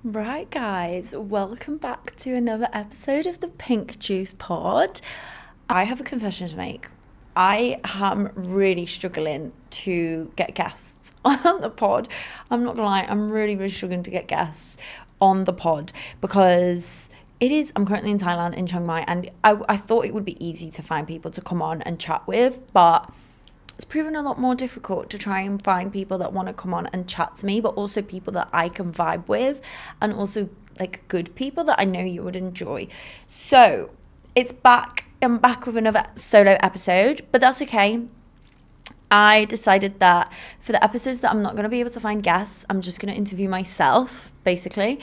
Right, guys, welcome back to another episode of the Pink Juice Pod. I have a confession to make. I am really struggling to get guests on the pod. I'm not gonna lie, I'm really struggling to get guests on the pod because I'm currently in Thailand, in Chiang Mai, and I thought it would be easy to find people to come on and chat with, but it's proven a lot more difficult to try and find people that want to come on and chat to me, but also people that I can vibe with, and also like good people that I know you would enjoy. So it's back. I'm back with another solo episode, but that's okay. I decided that for the episodes that I'm not going to be able to find guests, I'm just going to interview myself, basically.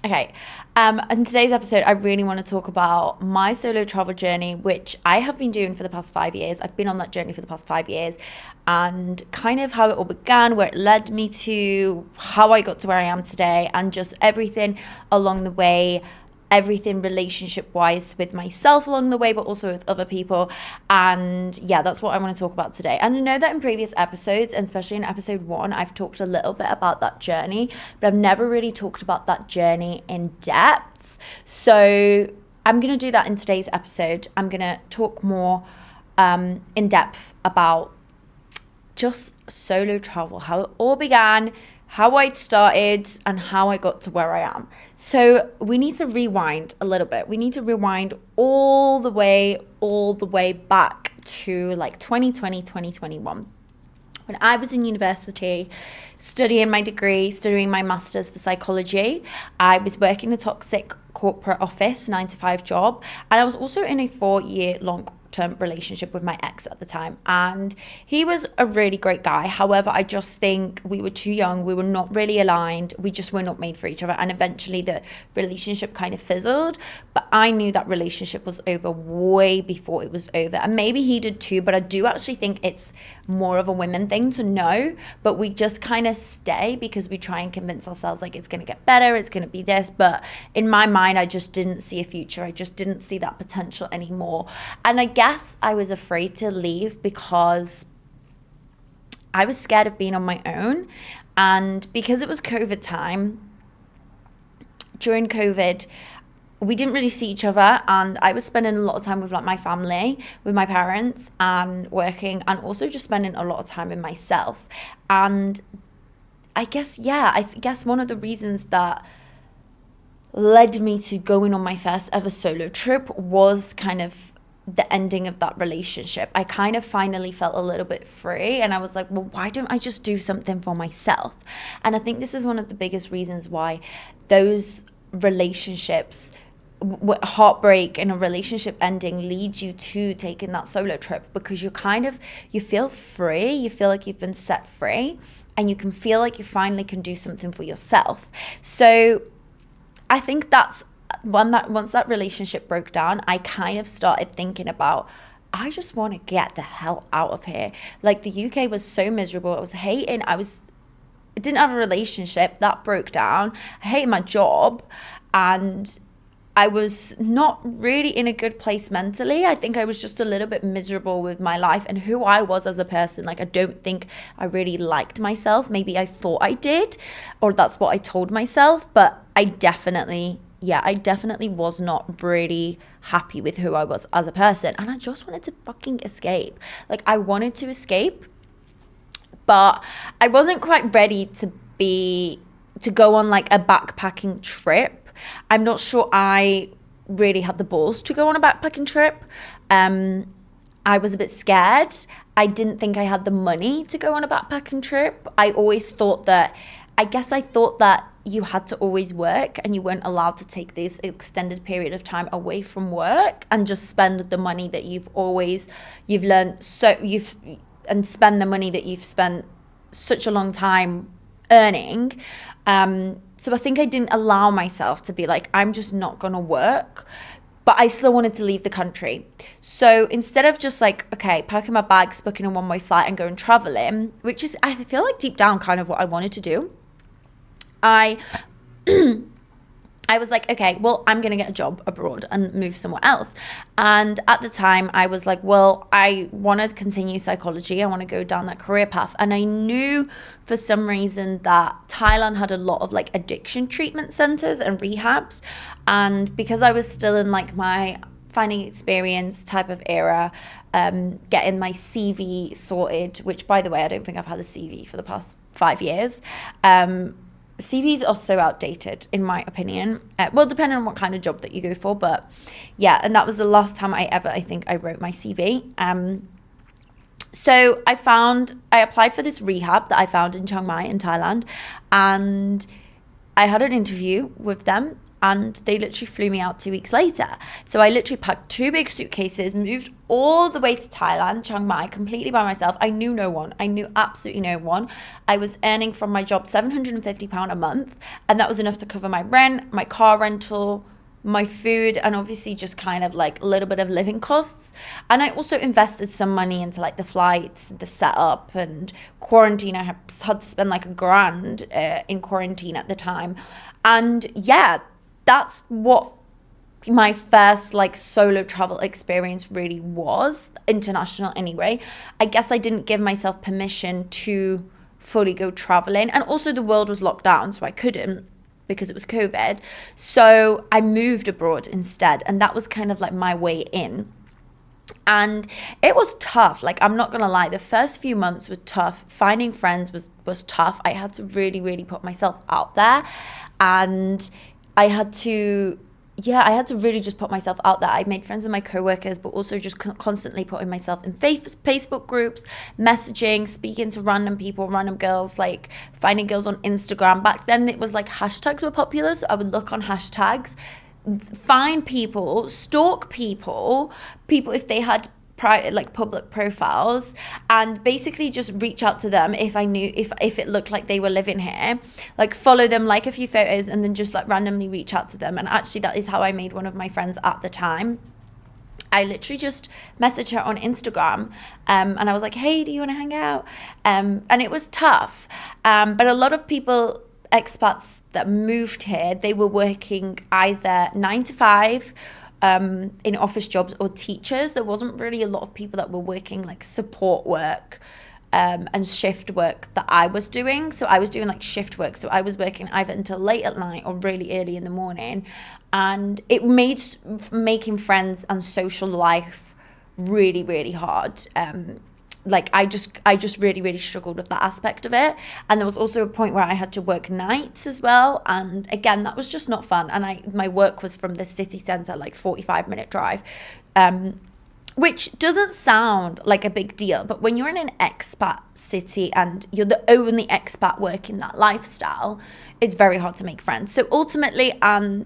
Okay, in today's episode, I really want to talk about my solo travel journey, which I have been doing for the past 5 years. I've been on that journey for the past 5 years, and kind of how it all began, where it led me to, how I got to where I am today, and just everything along the way, everything relationship wise with myself along the way, but also with other people. And yeah, that's what I want to talk about today. And I know that in previous episodes, and especially in episode 1, I've talked a little bit about that journey, but I've never really talked about that journey in depth. So I'm going to do that in today's episode. I'm going to talk more in depth about just solo travel, how it all began, how I started, and how I got to where I am. So we need to rewind a little bit. We need to rewind all the way back to like 2020, 2021. When I was in university, studying my degree, studying my master's for psychology, I was working a toxic corporate office, 9-to-5 job, and I was also in a 4-year-long term relationship with my ex at the time, and he was a really great guy. However, I just think we were too young, we were not really aligned, we just were not made for each other, and eventually the relationship kind of fizzled. But I knew that relationship was over way before it was over, and maybe he did too, but I do actually think it's more of a women thing to know, but we just kind of stay because we try and convince ourselves like it's going to get better, it's going to be this. But in my mind, I just didn't see a future, I just didn't see that potential anymore. And I guess I was afraid to leave because I was scared of being on my own. And because it was COVID time, during COVID, we didn't really see each other, and I was spending a lot of time with like my family, with my parents, and working, and also just spending a lot of time with myself. And I guess one of the reasons that led me to going on my first ever solo trip was kind of the ending of that relationship. I kind of finally felt a little bit free, and I was like, well, why don't I just do something for myself? And I think this is one of the biggest reasons why those relationships, heartbreak and a relationship ending, leads you to taking that solo trip, because you feel free, you feel like you've been set free, and you can feel like you finally can do something for yourself. So I think that's once that relationship broke down, I kind of started thinking about, I just want to get the hell out of here. Like, the UK was so miserable. I was hating. I didn't have a relationship that broke down. I hated my job, and I was not really in a good place mentally. I think I was just a little bit miserable with my life and who I was as a person. Like, I don't think I really liked myself. Maybe I thought I did, or that's what I told myself, but I definitely was not really happy with who I was as a person. And I just wanted to fucking escape. Like, I wanted to escape, but I wasn't quite ready to go on like a backpacking trip. I'm not sure I really had the balls to go on a backpacking trip. I was a bit scared. I didn't think I had the money to go on a backpacking trip. I thought that you had to always work, and you weren't allowed to take this extended period of time away from work and just spend the money that spend the money that you've spent such a long time earning. So I think I didn't allow myself to be like, I'm just not gonna work, but I still wanted to leave the country. So instead of just like, okay, packing my bags, booking a one-way flight and going traveling, which is, I feel like deep down kind of what I wanted to do, I I was like, okay, well, I'm going to get a job abroad and move somewhere else. And at the time, I was like, well, I want to continue psychology. I want to go down that career path. And I knew for some reason that Thailand had a lot of like addiction treatment centers and rehabs. And because I was still in like my finding experience type of era, getting my CV sorted, which by the way, I don't think I've had a CV for the past 5 years. CVs are so outdated, in my opinion. Well, depending on what kind of job that you go for, but yeah, and that was the last time I think I wrote my CV. So I applied for this rehab that I found in Chiang Mai in Thailand, and I had an interview with them, and they literally flew me out 2 weeks later. So I literally packed 2 big suitcases, moved all the way to Thailand, Chiang Mai, completely by myself. I knew no one. I knew absolutely no one. I was earning from my job £750 a month, and that was enough to cover my rent, my car rental, my food, and obviously just kind of like a little bit of living costs. And I also invested some money into like the flights, the setup, and quarantine. I had to spend like $1,000 in quarantine at the time. And yeah, that's what my first like solo travel experience really was, international anyway. I guess I didn't give myself permission to fully go traveling, and also the world was locked down, so I couldn't, because it was COVID. So I moved abroad instead, and that was kind of like my way in. And it was tough. Like, I'm not gonna lie, the first few months were tough. Finding friends was tough. I had to really, really put myself out there, and I had to really just put myself out there. I made friends with my coworkers, but also just constantly putting myself in Facebook groups, messaging, speaking to random people, random girls, like finding girls on Instagram. Back then it was like hashtags were popular, so I would look on hashtags, find people, stalk people if they had public profiles, and basically just reach out to them if I knew if it looked like they were living here, like follow them, like a few photos, and then just like randomly reach out to them. And actually that is how I made one of my friends at the time. I literally just messaged her on Instagram, and I was like, hey, do you want to hang out? And it was tough, but a lot of people, expats that moved here, they were working either 9 to 5 in office jobs, or teachers. There wasn't really a lot of people that were working like support work and shift work that I was doing. So I was doing like shift work. So I was working either until late at night or really early in the morning. And it made making friends and social life really, really hard. Like I just really, really struggled with that aspect of it. And there was also a point where I had to work nights as well, and again, that was just not fun. And my work was from the city centre, like 45-minute drive, which doesn't sound like a big deal, but when you're in an expat city and you're the only expat working that lifestyle, it's very hard to make friends. So ultimately, I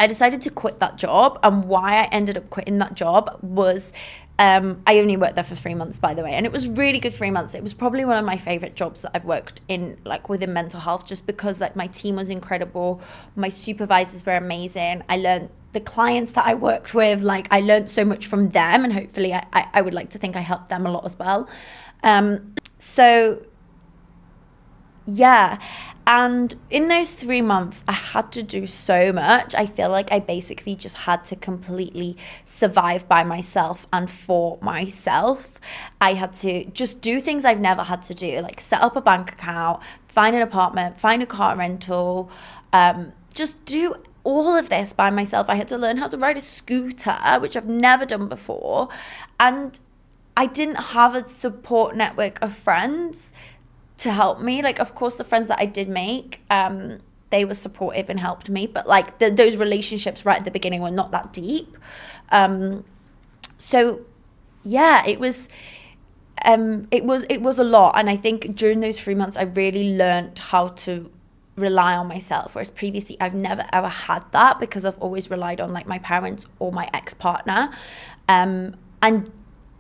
decided to quit that job. And why I ended up quitting that job was, I only worked there for 3 months, by the way, and it was really good 3 months. It was probably one of my favorite jobs that I've worked in, like within mental health, just because like my team was incredible, my supervisors were amazing. I learned, the clients that I worked with, like I learned so much from them, and hopefully I would like to think I helped them a lot as well. So yeah. And in those 3 months, I had to do so much. I feel like I basically just had to completely survive by myself and for myself. I had to just do things I've never had to do, like set up a bank account, find an apartment, find a car rental, just do all of this by myself. I had to learn how to ride a scooter, which I've never done before. And I didn't have a support network of friends to help me. Like, of course, the friends that I did make, they were supportive and helped me, but like those relationships right at the beginning were not that deep. So yeah, it was a lot. And I think during those 3 months, I really learned how to rely on myself, whereas previously I've never ever had that, because I've always relied on like my parents or my ex-partner. And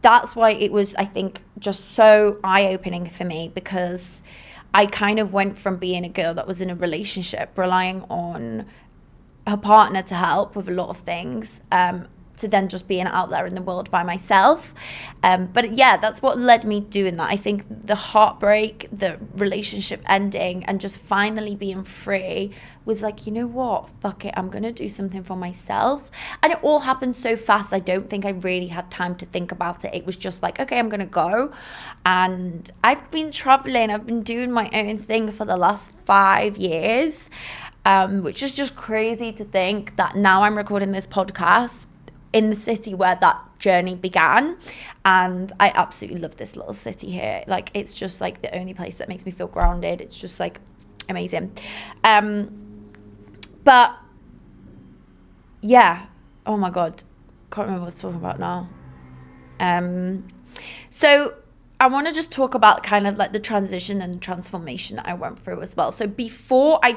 that's why it was, I think, just so eye-opening for me, because I kind of went from being a girl that was in a relationship, relying on her partner to help with a lot of things, to then just being out there in the world by myself. But yeah, that's what led me doing that. I think the heartbreak, the relationship ending, and just finally being free was like, you know what, fuck it, I'm gonna do something for myself. And it all happened so fast, I don't think I really had time to think about it. It was just like, okay, I'm gonna go. And I've been traveling, I've been doing my own thing for the last 5 years, which is just crazy to think that now I'm recording this podcast in the city where that journey began. And I absolutely love this little city here. Like, it's just like the only place that makes me feel grounded. It's just like amazing. But yeah, oh my God, can't remember what I was talking about now. So I want to just talk about kind of like the transition and transformation that I went through as well. So before I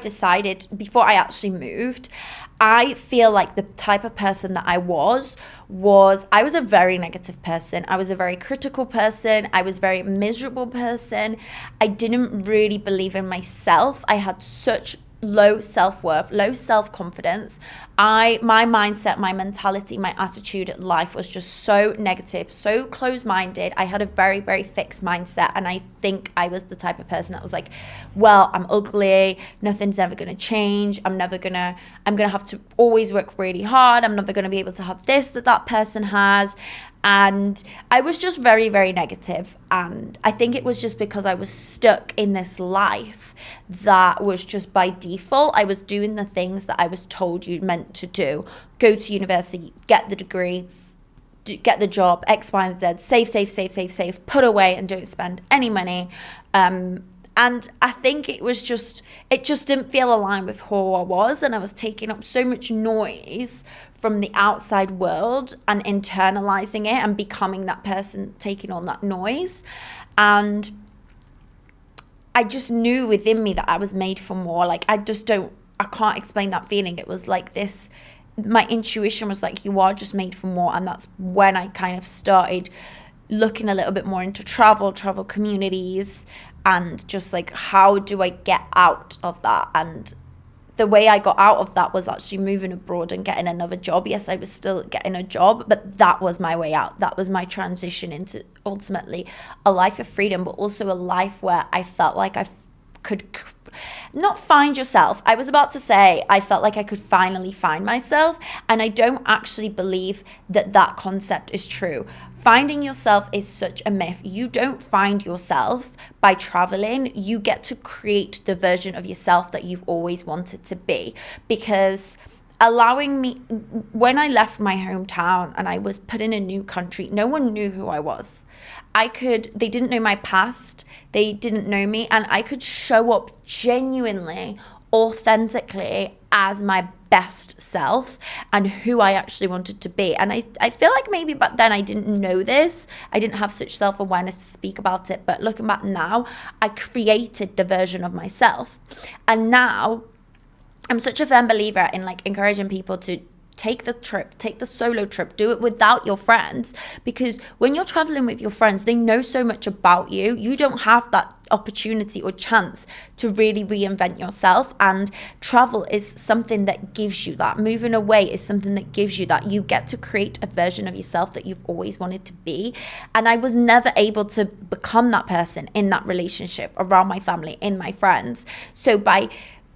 actually moved, I feel like the type of person that I was a very negative person. I was a very critical person. I was a very miserable person. I didn't really believe in myself. I had such low self-worth, low self-confidence. My mindset, my mentality, my attitude at life was just so negative, so closed-minded. I had a very, very fixed mindset, and I think I was the type of person that was like, well, I'm ugly, nothing's ever going to change, I'm going to have to always work really hard, I'm never going to be able to have this that person has. And I was just very, very negative. And I think it was just because I was stuck in this life that was just by default. I was doing the things that I was told you meant to do. Go to university, get the degree, get the job, X, Y, and Z, save, put away and don't spend any money. And I think it just didn't feel aligned with who I was. And I was taking up so much noise from the outside world and internalizing it and becoming that person taking on that noise. And I just knew within me that I was made for more. Like, I can't explain that feeling. It was like this, my intuition was like, you are just made for more. And that's when I kind of started looking a little bit more into travel communities, and just like, how do I get out of that? And the way I got out of that was actually moving abroad and getting another job. Yes, I was still getting a job, but that was my way out. That was my transition into ultimately a life of freedom, but also a life where I felt like I could not find yourself. I was about to say, I felt like I could finally find myself. And I don't actually believe that concept is true. Finding yourself is such a myth. You don't find yourself by traveling. You get to create the version of yourself that you've always wanted to be. Because when I left my hometown and I was put in a new country, no one knew who I was. They didn't know my past, they didn't know me, and I could show up genuinely, authentically as my best self and who I actually wanted to be. And I feel like maybe back then I didn't know this. I didn't have such self-awareness to speak about it. But looking back now, I created the version of myself. And now I'm such a firm believer in like encouraging people to take the solo trip, do it without your friends, because when you're traveling with your friends, they know so much about you. You don't have that opportunity or chance to really reinvent yourself, and travel is something that gives you that. Moving away is something that gives you that. You get to create a version of yourself that you've always wanted to be. And I was never able to become that person in that relationship, around my family, in my friends. So by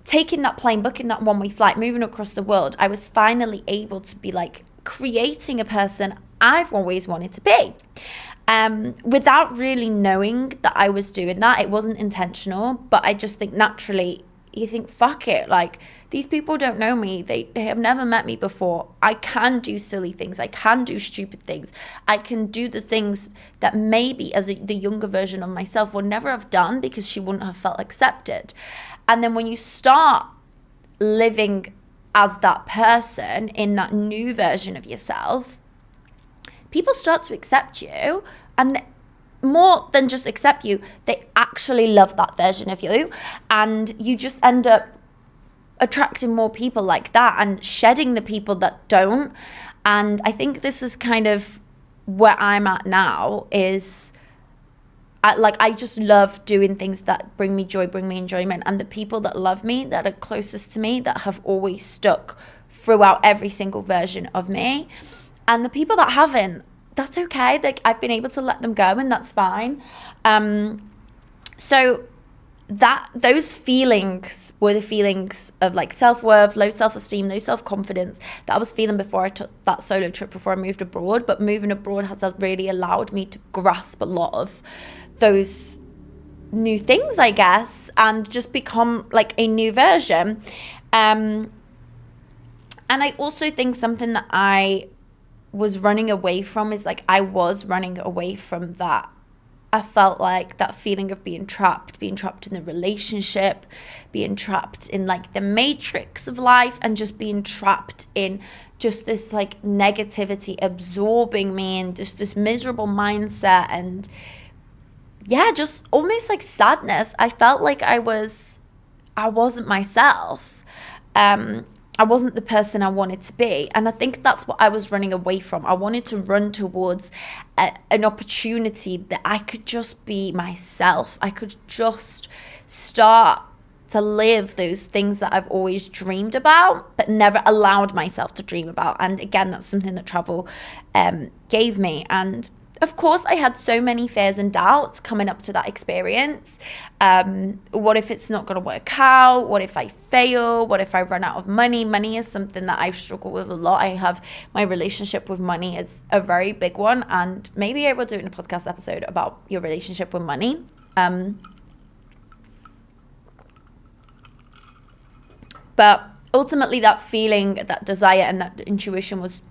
taking that plane, booking that one-way flight, moving across the world, I was finally able to be like creating a person I've always wanted to be. Without really knowing that I was doing that. It wasn't intentional, but I just think naturally you think, fuck it, like these people don't know me, they have never met me before. I can do silly things, I can do stupid things, I can do the things that maybe the younger version of myself would never have done because she wouldn't have felt accepted. And then when you start living as that person in that new version of yourself, people start to accept you, and more than just accept you, they actually love that version of you. And you just end up attracting more people like that and shedding the people that don't. And I think this is kind of where I'm at now, is I just love doing things that bring me joy, bring me enjoyment. And the people that love me, that are closest to me, that have always stuck throughout every single version of me, And the people that haven't, that's okay. Like, I've been able to let them go, and that's fine. So those feelings were the feelings of like self-worth, low self-esteem, low self-confidence that I was feeling before I took that solo trip, before I moved abroad. But moving abroad has really allowed me to grasp a lot of those new things, I guess, and just become like a new version. And I also think something that I was running away from is like, I was running away from that. I felt like that feeling of being trapped in the relationship, being trapped in like the matrix of life, and just being trapped in just this like negativity absorbing me, and just this miserable mindset, and yeah, just almost like sadness. I felt like I wasn't myself. I wasn't the person I wanted to be. And I think that's what I was running away from. I wanted to run towards an opportunity that I could just be myself. I could just start to live those things that I've always dreamed about, but never allowed myself to dream about. And again, that's something that travel gave me. And of course, I had so many fears and doubts coming up to that experience. What if it's not going to work out? What if I fail? What if I run out of money? Money is something that I struggle with a lot. I have my relationship with money is a very big one. And maybe I will do it in a podcast episode about your relationship with money. But ultimately, that feeling, that desire, and that intuition was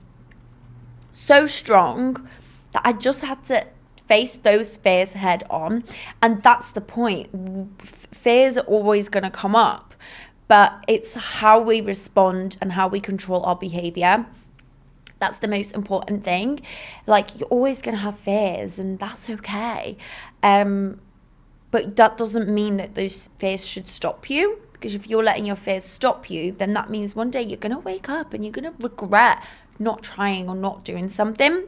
so strong that I just had to face those fears head on. And that's the point. Fears are always going to come up, but it's how we respond and how we control our behavior. That's the most important thing. Like, you're always going to have fears, and that's okay. But that doesn't mean that those fears should stop you. Because if you're letting your fears stop you, then that means one day you're going to wake up and you're going to regret not trying or not doing something.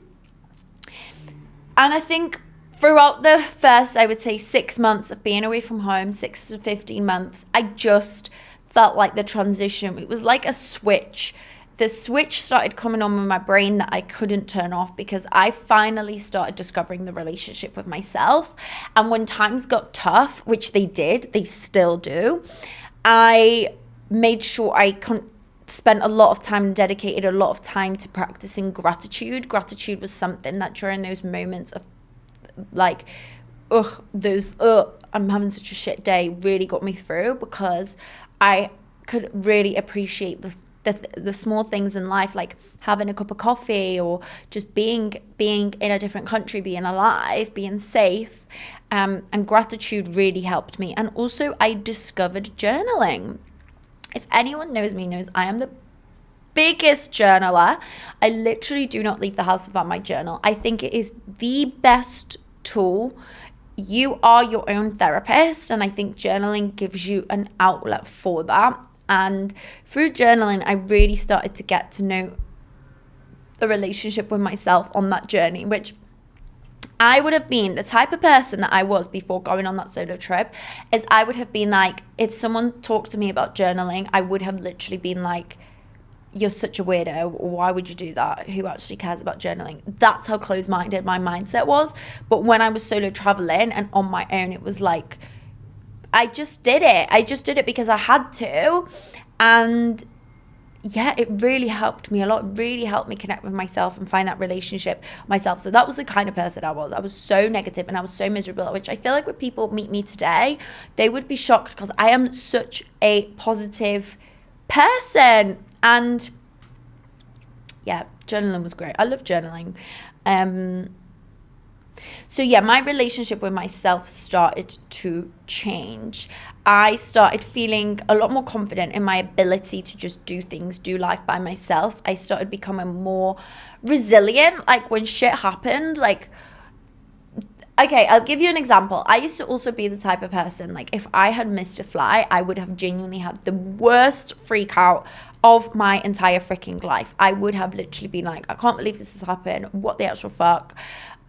And I think throughout the first, I would say 6 months of being away from home, 6 to 15 months, I just felt like the transition, it was like a switch. The switch started coming on in my brain that I couldn't turn off, because I finally started discovering the relationship with myself. And when times got tough, which they did, they still do, I made sure I spent a lot of time, dedicated a lot of time to practicing gratitude. Gratitude was something that during those moments of like, I'm having such a shit day, really got me through, because I could really appreciate the small things in life, like having a cup of coffee, or just being in a different country, being alive, being safe. And gratitude really helped me. And also I discovered journaling. If anyone knows me, knows I am the biggest journaler. I literally do not leave the house without my journal. I think it is the best tool. You are your own therapist, and I think journaling gives you an outlet for that. And through journaling, I really started to get to know the relationship with myself on that journey, which I would have been the type of person that I was before going on that solo trip. Is I would have been like, if someone talked to me about journaling, I would have literally been like, you're such a weirdo. Why would you do that? Who actually cares about journaling? That's how close-minded my mindset was. But when I was solo traveling and on my own, it was like, I just did it. I just did it because I had to. And yeah, it really helped me a lot. It really helped me connect with myself and find that relationship myself. So that was the kind of person I was. I was so negative and I was so miserable, which I feel like when people meet me today, they would be shocked, because I am such a positive person. And yeah, journaling was great. I love journaling. So yeah, my relationship with myself started to change. I started feeling a lot more confident in my ability to just do things, do life by myself. I started becoming more resilient. Like when shit happened, like, okay, I'll give you an example. I used to also be the type of person, like if I had missed a flight, I would have genuinely had the worst freak out of my entire freaking life. I would have literally been like, I can't believe this has happened. What the actual fuck?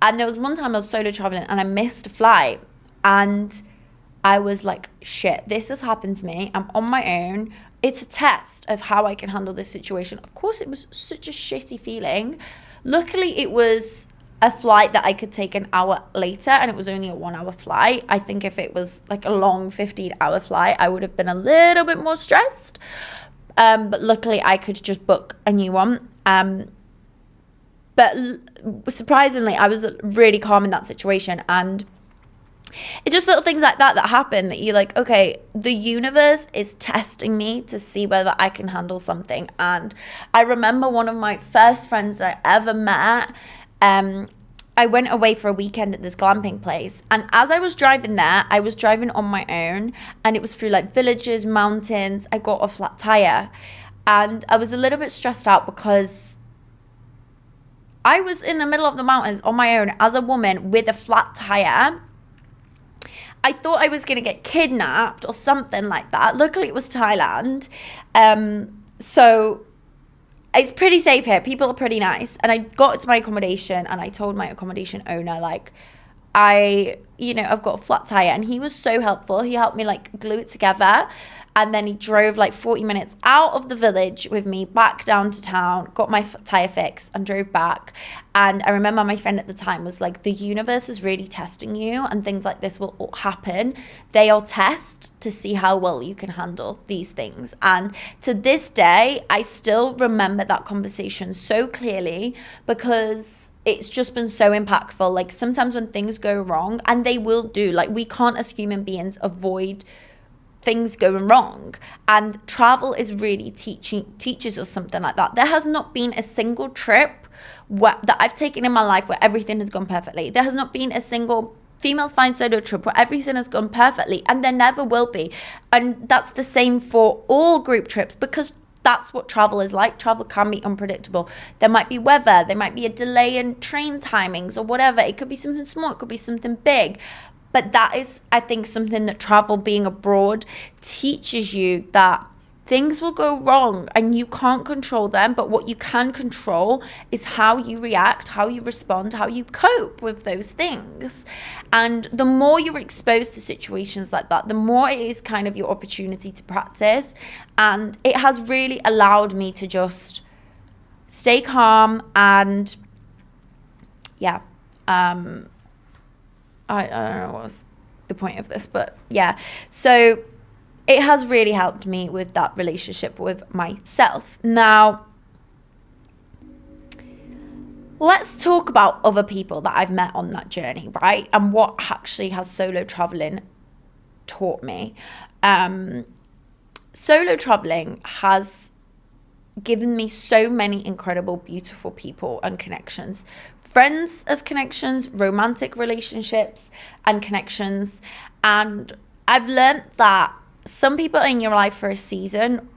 And there was one time I was solo traveling and I missed a flight, and I was like, shit, this has happened to me. I'm on my own. It's a test of how I can handle this situation. Of course, it was such a shitty feeling. Luckily, it was a flight that I could take an hour later, and it was only a 1 hour flight. I think if it was like a long 15-hour flight, I would have been a little bit more stressed. But luckily, I could just book a new one. But surprisingly, I was really calm in that situation. And it's just little things like that happen that you're like, okay, the universe is testing me to see whether I can handle something. And I remember one of my first friends that I ever met, I went away for a weekend at this glamping place. And as I was driving there, I was driving on my own. And it was through like villages, mountains. I got a flat tire. And I was a little bit stressed out because I was in the middle of the mountains on my own as a woman with a flat tire. I thought I was going to get kidnapped or something like that. Luckily, it was Thailand. So it's pretty safe here. People are pretty nice. And I got to my accommodation and I told my accommodation owner, like, I've got a flat tire. And he was so helpful. He helped me like glue it together. And then he drove like 40 minutes out of the village with me back down to town, got my tire fixed and drove back. And I remember my friend at the time was like, the universe is really testing you and things like this will happen. They are tests to see how well you can handle these things. And to this day, I still remember that conversation so clearly because it's just been so impactful. Like sometimes when things go wrong, and they will do, like we can't as human beings avoid things going wrong, and travel is really teaches us something like that. There has not been a single trip that I've taken in my life where everything has gone perfectly. There has not been a single females find solo trip where everything has gone perfectly, and there never will be. And that's the same for all group trips, because that's what travel is like. Travel can be unpredictable. There might be weather, there might be a delay in train timings or whatever. It could be something small, it could be something big. But that is, I think, something that travel, being abroad, teaches you, that things will go wrong and you can't control them. But what you can control is how you react, how you respond, how you cope with those things. And the more you're exposed to situations like that, the more it is kind of your opportunity to practice. And it has really allowed me to just stay calm and, yeah, I don't know what was the point of this, but yeah. So it has really helped me with that relationship with myself. Now, let's talk about other people that I've met on that journey, right? And what actually has solo traveling taught me. Solo traveling has given me so many incredible, beautiful people and connections. Friends as connections, romantic relationships and connections. And I've learned that some people are in your life for a season,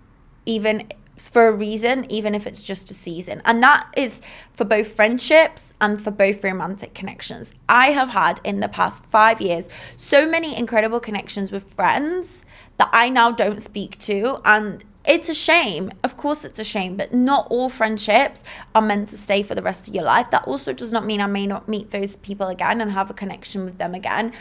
even for a reason, even if it's just a season. And that is for both friendships and for both romantic connections. I have had in the past 5 years so many incredible connections with friends that I now don't speak to, and it's a shame. Of course it's a shame, but not all friendships are meant to stay for the rest of your life. That also does not mean I may not meet those people again and have a connection with them again.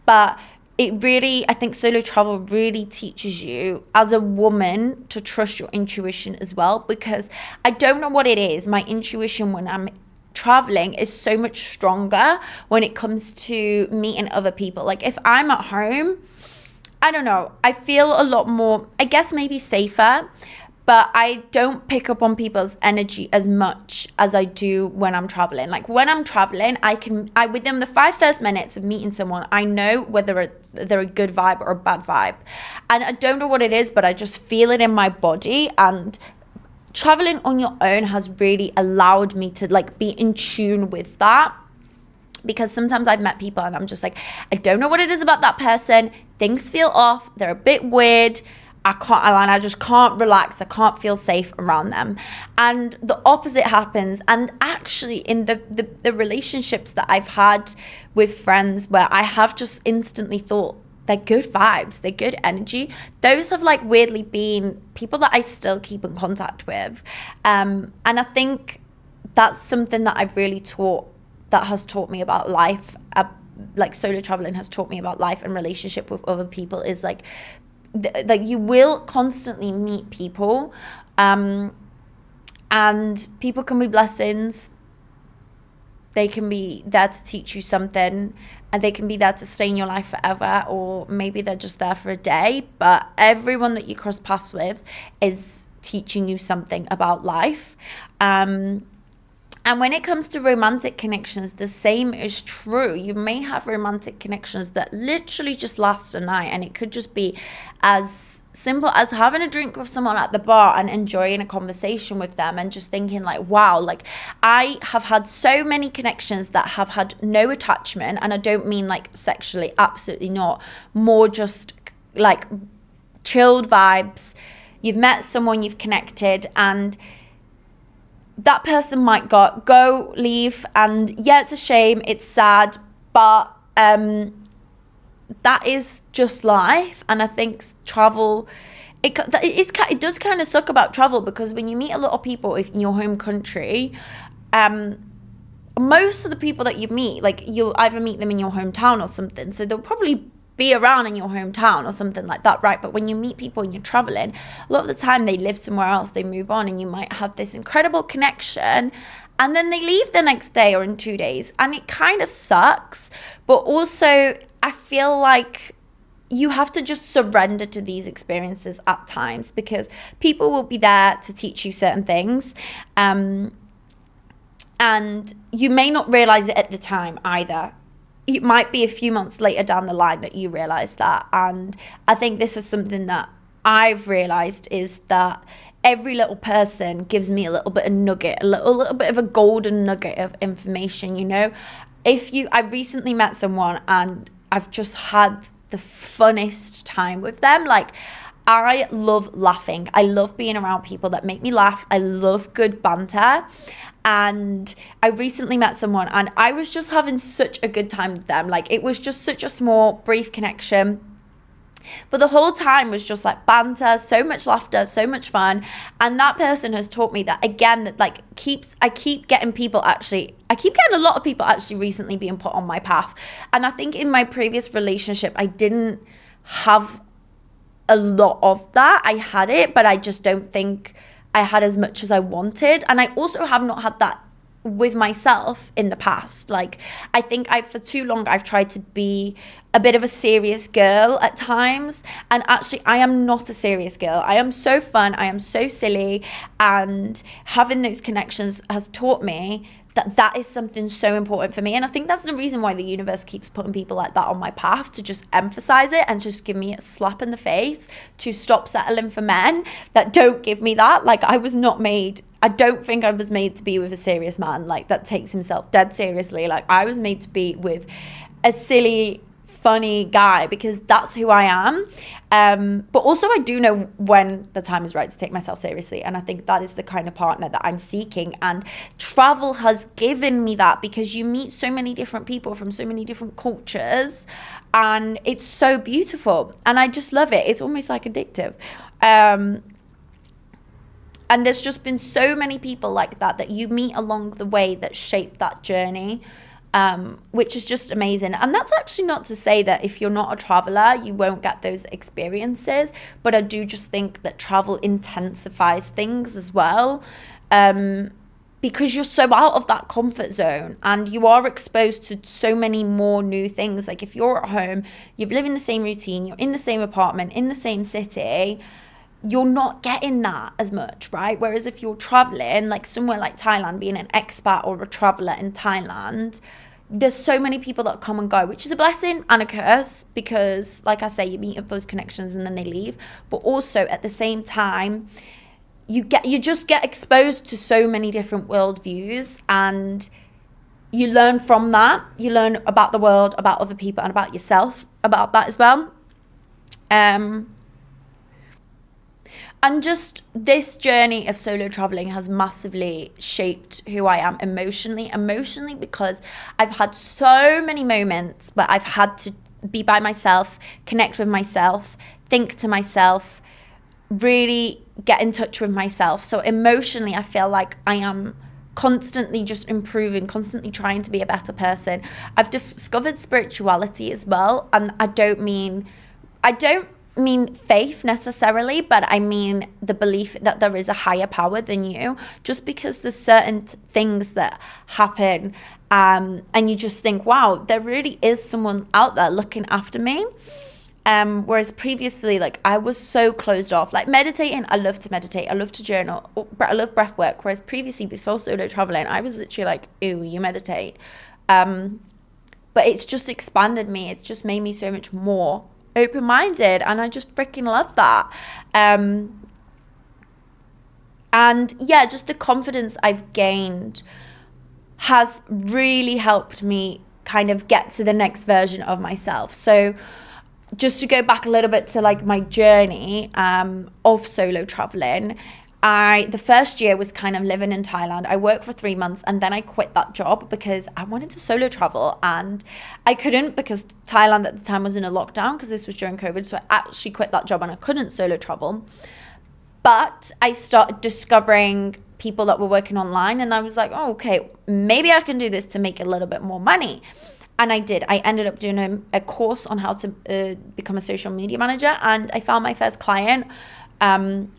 But it really, I think solo travel really teaches you as a woman to trust your intuition as well, because I don't know what it is. My intuition when I'm traveling is so much stronger when it comes to meeting other people. Like if I'm at home, I don't know, I feel a lot more, I guess maybe safer, but I don't pick up on people's energy as much as I do when I'm traveling. Like when I'm traveling, I within the 5 first minutes of meeting someone, I know whether they're a good vibe or a bad vibe. And I don't know what it is, but I just feel it in my body. And traveling on your own has really allowed me to like be in tune with that. Because sometimes I've met people and I'm just like, I don't know what it is about that person. Things feel off. They're a bit weird. I just can't relax. I can't feel safe around them. And the opposite happens. And actually in the relationships that I've had with friends where I have just instantly thought, they're good vibes, they're good energy, those have like weirdly been people that I still keep in contact with. And I think that's something that I've really that has taught me about life. Like solo traveling has taught me about life and relationship with other people, is like you will constantly meet people, and people can be blessings, they can be there to teach you something, and they can be there to stay in your life forever, or maybe they're just there for a day. But everyone that you cross paths with is teaching you something about life. And when it comes to romantic connections, the same is true. You may have romantic connections that literally just last a night, and it could just be as simple as having a drink with someone at the bar and enjoying a conversation with them and just thinking like, wow, like I have had so many connections that have had no attachment, and I don't mean like sexually, absolutely not, more just like chilled vibes. You've met someone, you've connected, and that person might go, leave, and yeah, it's a shame, it's sad, but that is just life. And I think travel, it does kind of suck about travel, because when you meet a lot of people in your home country, most of the people that you meet, like you'll either meet them in your hometown or something, so they'll probably be around in your hometown or something like that, right? But when you meet people and you're traveling, a lot of the time they live somewhere else, they move on, and you might have this incredible connection, and then they leave the next day or in 2 days, and it kind of sucks. But also I feel like you have to just surrender to these experiences at times, because people will be there to teach you certain things, and you may not realize it at the time either. It might be a few months later down the line that you realize that. And I think this is something that I've realized, is that every little person gives me a little bit of nugget, a little bit of a golden nugget of information, you know. I recently met someone and I've just had the funnest time with them. Like, I love laughing. I love being around people that make me laugh. I love good banter. And I recently met someone and I was just having such a good time with them. Like, it was just such a small, brief connection, but the whole time was just like banter, so much laughter, so much fun. And that person has taught me that, again, that like I keep getting a lot of people actually recently being put on my path. And I think in my previous relationship, I didn't have a lot of that. I had it, but I just don't think I had as much as I wanted. And I also have not had that with myself in the past. Like, I think for too long I've tried to be a bit of a serious girl at times, and actually I am not a serious girl. I am so fun, I am so silly, and having those connections has taught me that is something so important for me. And I think that's the reason why the universe keeps putting people like that on my path, to just emphasize it and just give me a slap in the face to stop settling for men that don't give me that. Like, I don't think I was made to be with a serious man, like, that takes himself dead seriously. Like, I was made to be with a silly, funny guy, because that's who I am. But also I do know when the time is right to take myself seriously, and I think that is the kind of partner that I'm seeking. And travel has given me that, because you meet so many different people from so many different cultures, and it's so beautiful, and I just love it. It's almost like addictive. And there's just been so many people like that you meet along the way that shape that journey, which is just amazing. And that's actually not to say that if you're not a traveler, you won't get those experiences. But I do just think that travel intensifies things as well, because you're so out of that comfort zone and you are exposed to so many more new things. Like, if you're at home, you live in the same routine, you're in the same apartment, in the same city, you're not getting that as much, right? Whereas if you're traveling, like somewhere like Thailand, being an expat or a traveler in Thailand, there's so many people that come and go, which is a blessing and a curse, because, like I say, you meet up those connections and then they leave. But also at the same time, you just get exposed to so many different worldviews, and you learn from that. You learn about the world, about other people, and about yourself, about that as well. And just this journey of solo traveling has massively shaped who I am emotionally, because I've had so many moments where I've had to be by myself, connect with myself, think to myself, really get in touch with myself. So emotionally, I feel like I am constantly just improving, constantly trying to be a better person. I've discovered spirituality as well, and I don't mean faith necessarily, but I mean the belief that there is a higher power than you. Just because there's certain things that happen, and you just think, wow, there really is someone out there looking after me. Whereas previously, like, I was so closed off. Like, meditating, I love to meditate, I love to journal, I love breath work. Whereas previously, before solo traveling, I was literally like, ooh, you meditate. But it's just expanded me. It's just made me so much more open-minded, and I just freaking love that. And yeah, just the confidence I've gained has really helped me kind of get to the next version of myself. So just to go back a little bit to like my journey of solo traveling, the first year was kind of living in Thailand. I worked for 3 months and then I quit that job because I wanted to solo travel, and I couldn't because Thailand at the time was in a lockdown because this was during COVID. So I actually quit that job and I couldn't solo travel. But I started discovering people that were working online, and I was like, oh, okay, maybe I can do this to make a little bit more money. And I did. I ended up doing a course on how to become a social media manager, and I found my first client. And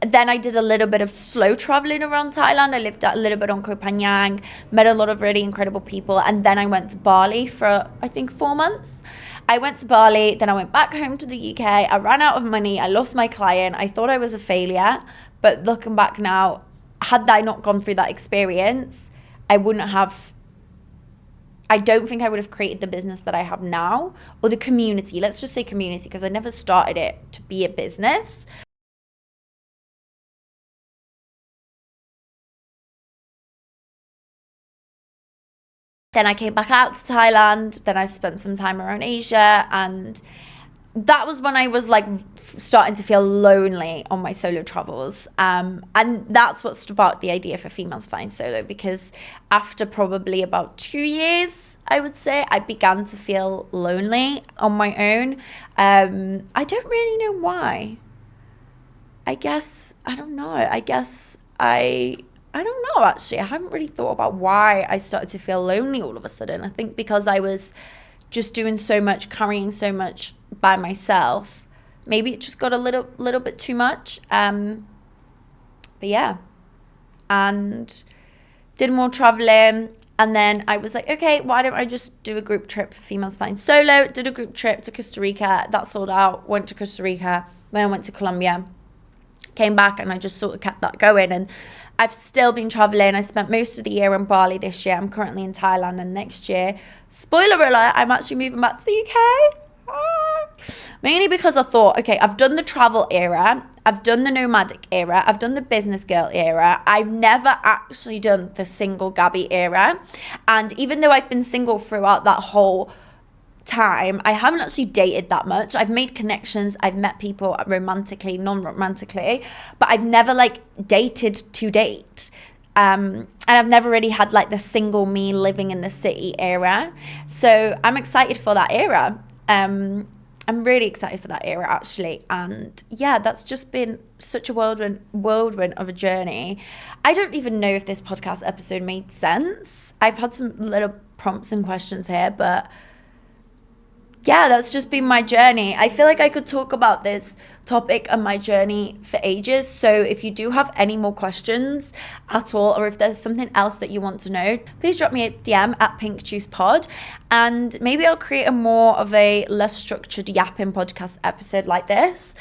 then I did a little bit of slow traveling around Thailand. I lived a little bit on Koh Phangan, met a lot of really incredible people. And then I went to Bali for, I think, 4 months. I went to Bali, then I went back home to the UK. I ran out of money. I lost my client. I thought I was a failure. But looking back now, had I not gone through that experience, I don't think I would have created the business that I have now, or the community. Let's just say community, because I never started it to be a business. Then I came back out to Thailand. Then I spent some time around Asia, and that was when I was like starting to feel lonely on my solo travels. And that's what sparked the idea for Females Flying Solo, because after probably about 2 years, I would say, I began to feel lonely on my own. I don't really know why. I don't know. I don't know, actually. I haven't really thought about why I started to feel lonely all of a sudden. I think because I was just doing so much, carrying so much by myself. Maybe it just got a little bit too much. But yeah. And did more traveling. And then I was like, okay, why don't I just do a group trip for Females Flying Solo? Did a group trip to Costa Rica. That sold out. Went to Costa Rica. Then I went to Colombia. Came back, and I just sort of kept that going. And I've still been traveling. I spent most of the year in Bali this year. I'm currently in Thailand, and next year, spoiler alert, I'm actually moving back to the UK. Mainly because I thought, okay, I've done the travel era, I've done the nomadic era, I've done the business girl era. I've never actually done the single Gabi era. And even though I've been single throughout that whole time, I haven't actually dated that much. I've made connections, I've met people romantically, non-romantically, but I've never like dated to date. And I've never really had like the single me living in the city era. So I'm excited for that era. I'm really excited for that era, actually. And yeah, that's just been such a whirlwind of a journey. I don't even know if this podcast episode made sense. I've had some little prompts and questions here, but yeah, that's just been my journey. I feel like I could talk about this topic and my journey for ages. So if you do have any more questions at all, or if there's something else that you want to know, please drop me a DM at pinkjuicepod, and maybe I'll create a more of a less structured yapping podcast episode like this.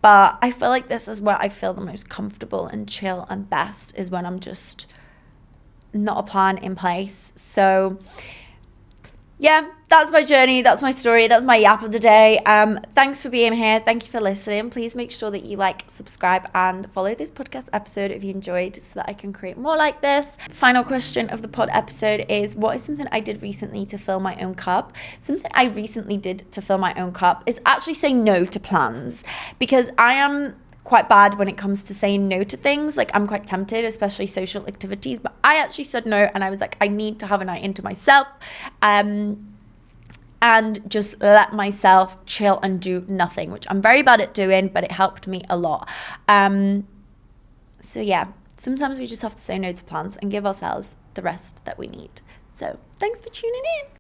But I feel like this is where I feel the most comfortable and chill and best, is when I'm just not a plan in place. So yeah, that's my journey, that's my story, that's my yap of the day. Thanks for being here. Thank you for listening. Please make sure that you like, subscribe, and follow this podcast episode if you enjoyed, so that I can create more like this. Final question of the pod episode is, what is something I did recently to fill my own cup? Something I recently did to fill my own cup is actually say no to plans, because I am quite bad when it comes to saying no to things. Like, I'm quite tempted, especially social activities, but I actually said no, and I was like, I need to have a night into myself, and just let myself chill and do nothing, which I'm very bad at doing, but it helped me a lot. So yeah, sometimes we just have to say no to plans and give ourselves the rest that we need. So thanks for tuning in.